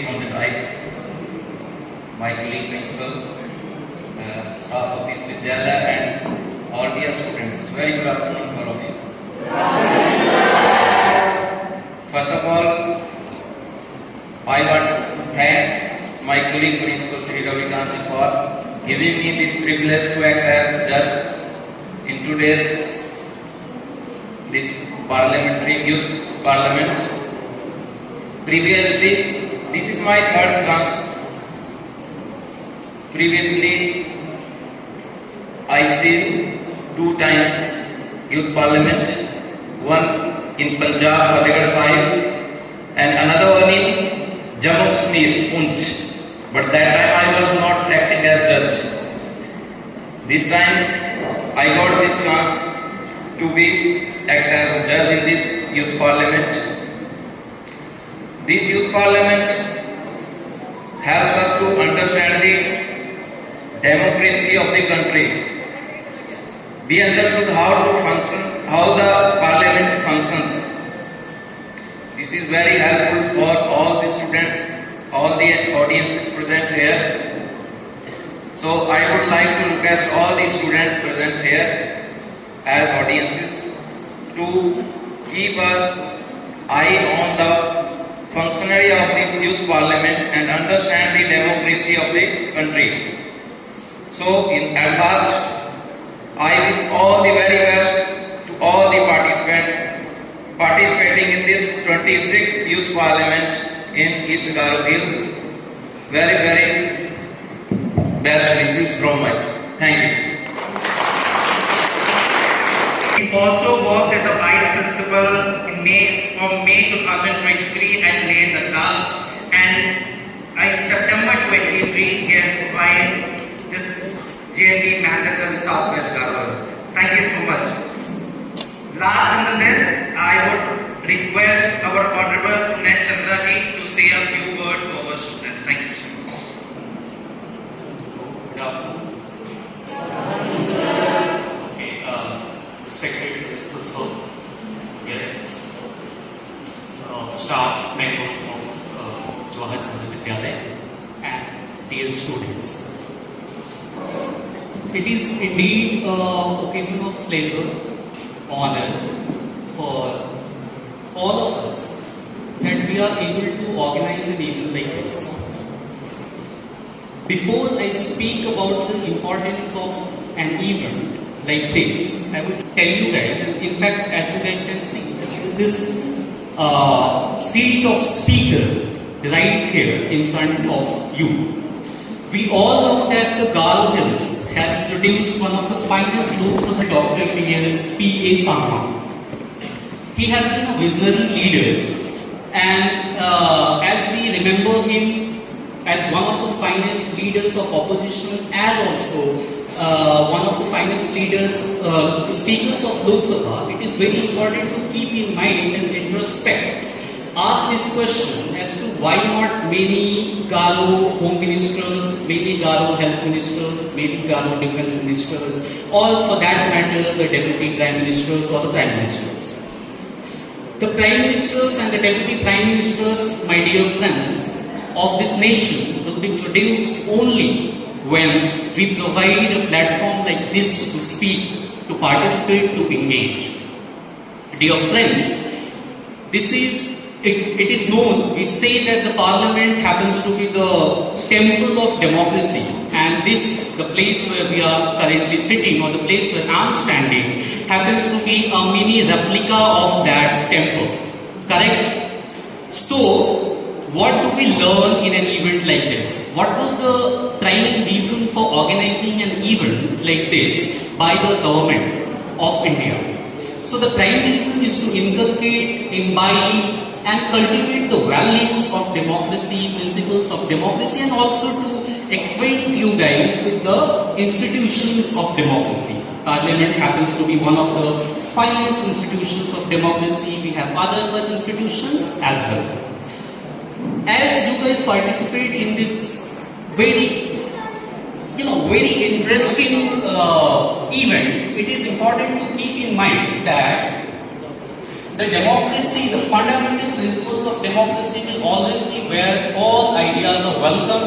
on the dais, my colleague principal, staff of this Vidyalaya and all dear students. Very good afternoon all of you. First of all, I want to thank my colleague principal Sri Ravikant for giving me this privilege to act as judge in today's this parliamentary youth parliament. Previously, this is my third class. Previously, I seen 2 times youth parliament, one in Punjab, Fatehgarh Sahib, and another one in Jammu Kashmir, Poonch. But that time I was not acting as judge. This time I got this chance to be act as a judge in this youth parliament. This youth parliament helps us to understand the democracy of the country. We understood how to function, how the parliament functions. This is very helpful for all the students, all the audiences present here. So I would like to request all the students present here as audiences to keep an eye on the functionary of this youth parliament and understand the democracy of the country. So at last, I wish all the very best to all the participants participating in this 26th youth parliament in East Garo Hills. Very, very best wishes from myself. Thank you. He also worked as a vice principal from May 2023 at Leh Ladakh, and in September 23 he has provided this JNV Williamnagar Southwest Garo. Thank you so much. Last on the list, I would request our Honorable Punet Chandraji to say a few words to our students. Thank you so much. Good afternoon. Respected principal sir, guests, staff members of Jawahar Nehru Vidyalaya, and dear students. It is indeed an occasion of pleasure, honor for all of us that we are able to organize an event like this. Before I speak about the importance of an event like this, I would tell you guys, and in fact, as you guys can see, this seat of speaker right here in front of you. We all know that the Garo Hills has produced one of the finest looks of the Dr. P.A. Sangma. He has been a visionary leader, and as we remember him as one of the finest leaders of opposition, as also one of the finest leaders, speakers of Lok Sabha, it is very important to keep in mind and introspect. Ask this question as to why not many Garo home ministers, many Garo health ministers, many Garo defense ministers, or for that matter the deputy prime ministers or the prime ministers. The prime ministers and the deputy prime ministers, my dear friends, of this nation will be produced only when we provide a platform like this to speak, to participate, to engage. Dear friends, it is known, we say that the parliament happens to be the temple of democracy, and the place where we are currently sitting, or the place where I am standing, happens to be a mini replica of that temple. Correct? So, what do we learn in an event like this? What was the prime reason for organizing an event like this by the government of India? So the prime reason is to inculcate, imbibe and cultivate the values of democracy, principles of democracy, and also to acquaint you guys with the institutions of democracy. Parliament happens to be one of the finest institutions of democracy. We have other such institutions as well. As you guys participate in this very interesting event, it is important to keep in mind that the democracy, the fundamental principles of democracy will always be where all ideas are welcome,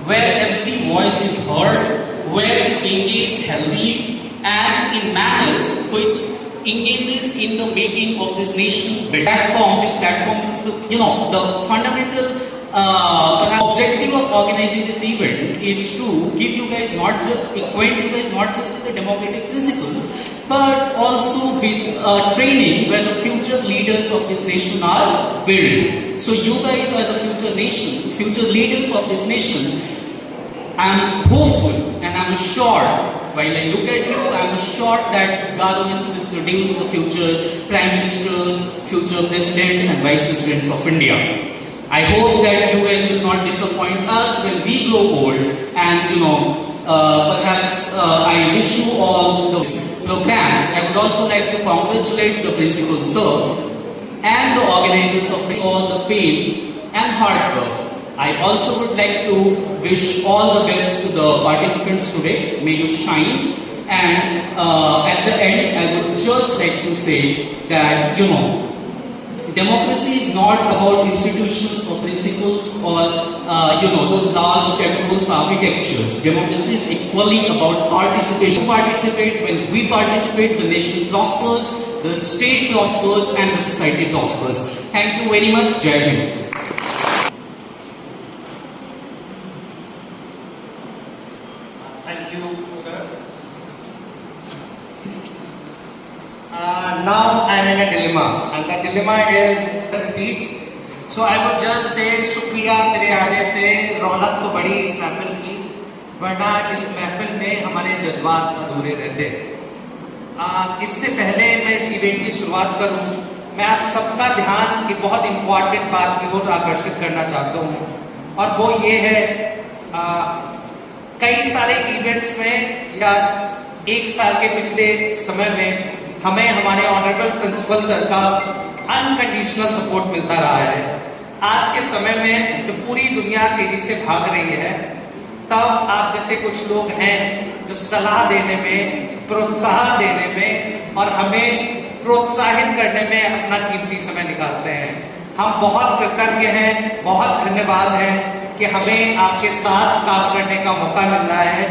where every voice is heard, where you engage healthily and in manners which engages in the making of this nation. This platform is, the fundamental objective of organizing this event is to give you guys acquaint you guys not just with the democratic principles, but also with training where the future leaders of this nation are built. So you guys are the future leaders of this nation. I'm hopeful and I'm sure, while I look at you, I'm sure that governments will produce the future prime ministers, future presidents and vice presidents of India. I hope that you guys will not disappoint us when we grow old, and perhaps I wish you all the program. I would also like to congratulate the principal sir and the organizers of all the pain and hard work. I also would like to wish all the best to the participants today. May you shine. And at the end, I would just like to say that, democracy is not about institutions or principles or, those large temples architectures. Democracy is equally about participation. When we participate, the nation prospers, the state prospers, and the society prospers. Thank you very much. Jai Hind. Thank you, sir. Now I am in a dilemma, and the dilemma is the speech. So I would just say, शुक्रिया तेरे आने से रौनक तो बढ़ी इस महफिल की, वरना इस महफिल में हमारे जज्बात अधूरे रहते। इससे पहले मैं इस इवेंट की शुरुआत करूं, मैं आप सबका ध्यान एक बहुत इम्पोर्टेंट बात की ओर आकर्षित करना चाहता हूं, और वो ये है, कई सारे इवेंट्स में या एक साल के पिछले समय में हमें हमारे ऑनरेबल प्रिंसिपल सर का अनकंडीशनल सपोर्ट मिलता रहा है। आज के समय में जो पूरी दुनिया तेजी से भाग रही है, तब आप जैसे कुछ लोग हैं जो सलाह देने में, प्रोत्साहन देने में और हमें प्रोत्साहित करने में अपना कीमती समय निकालते हैं। हम बहुत कृतज्ञ हैं, बहुत धन्यवाद हैं कि हमें आपके साथ काम करने का मौका मिल रहा है।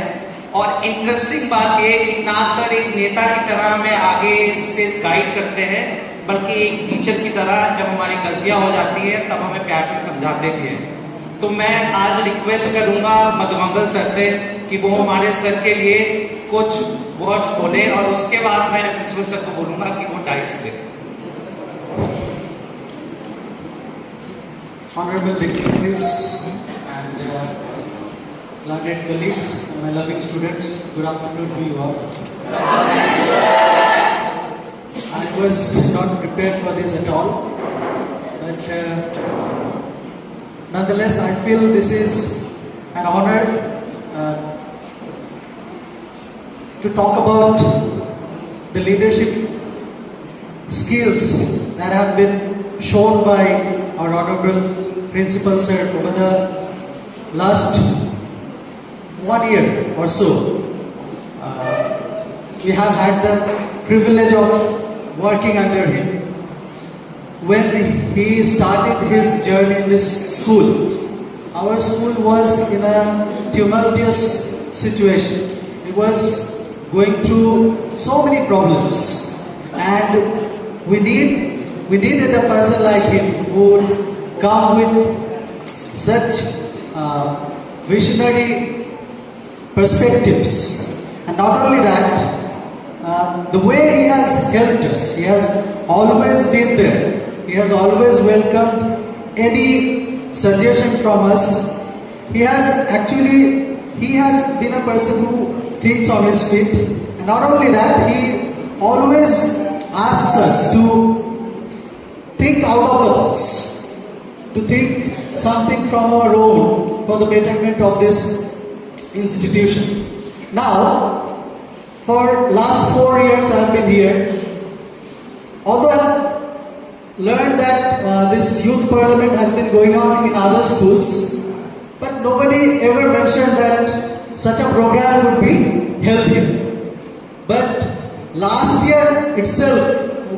और इंटरेस्टिंग बात ये कि ना सर एक नेता की तरह हमें आगे से गाइड करते हैं, बल्कि एक टीचर की तरह जब हमारी गलतियां हो जाती है तब हमें प्यार से समझाते भी हैं। तो मैं आज रिक्वेस्ट करूंगा मधुमंगल सर से कि वो हमारे सर के लिए कुछ वर्ड्स बोले, और उसके बाद मैं प्रिंसिपल सर को बोलूंगा कि वो dice they. Honorable dignitaries and learned colleagues, my loving students, good afternoon to you all. I was not prepared for this at all, but nonetheless I feel this is an honor to talk about the leadership skills that have been shown by our honorable principal sir over the last 1 year or so. We have had the privilege of working under him. When he started his journey in this school, our school was in a tumultuous situation. It was going through so many problems, and we needed a person like him who would come with such visionary perspectives. And not only that, the way he has helped us, he has always been there. He has always welcomed any suggestion from us. He has been a person who thinks on his feet. And not only that, he always asks us to think out of the box, to think something from our own for the betterment of this institution. Now, for last 4 years I have been here. Although I have learned that this youth parliament has been going on in other schools, but nobody ever mentioned that such a program would be held here. But last year itself,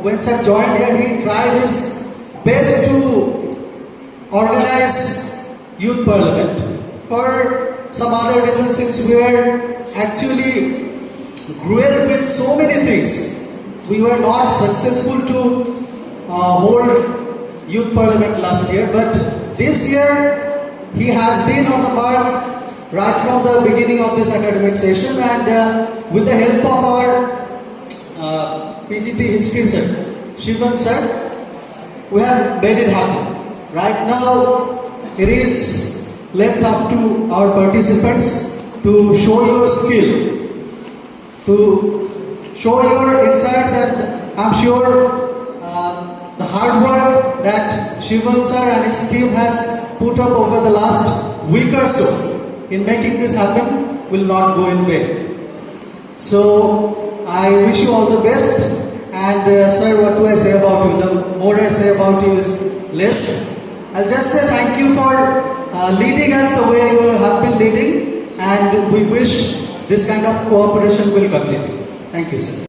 when sir joined here, he tried his best to organize youth parliament. For some other reasons, since we were actually grilled with so many things, we were not successful to hold youth parliament last year. But this year, he has been on the mark right from the beginning of this academic session, and with the help of our PGT history sir, Shivan sir, we have made it happen. Right now, it is left up to our participants to show your skill, to show your insights, and I'm sure the hard work that Shivan sir and his team has put up over the last week or so in making this happen will not go in vain. So I wish you all the best, and sir, what do I say about you? The more I say about you is less. I'll just say thank you for leading us the way you have been leading, and we wish this kind of cooperation will continue. Thank you, sir.